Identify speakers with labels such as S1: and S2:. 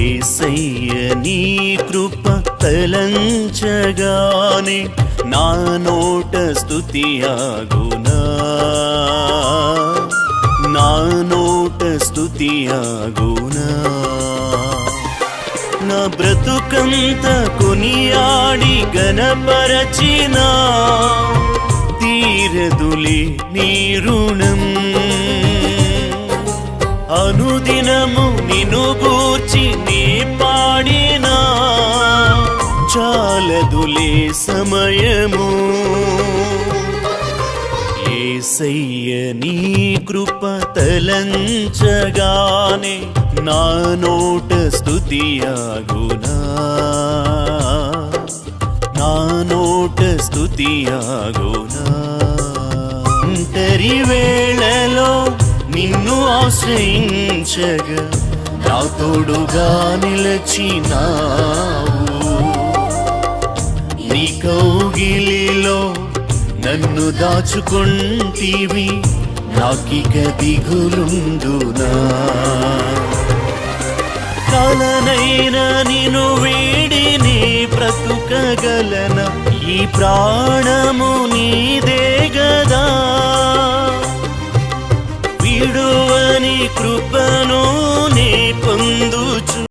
S1: యేసయ్య నీ కృప తలంచగానే నా నోట స్తుతియాగునా, నా నోట స్తుతియాగునా. నా బ్రతుకంత కొనియాడి గణపరచినా తీరదులే నీ రుణం. అనుదినము నిన్ను గూర్చి నీ పాడినా చాలదులే సమయము. యేసయ్య నీ కృప తలంచగానే నా నోట స్తుతియాగునా, నా నోట స్తుతియాగునా. ఒంటరి వేళలో నిన్ను ఆశ్రయించగా నా తోడుగా నిలచినావు. నీ కౌగిలిలో నన్ను దాచుకొంటివి, నాకిక దిగులుందునా. కాలనైనా నిన్ను వీడి నీ బ్రతుకగలన, ఈ ప్రాణము నీదే గదా. విడువని కృప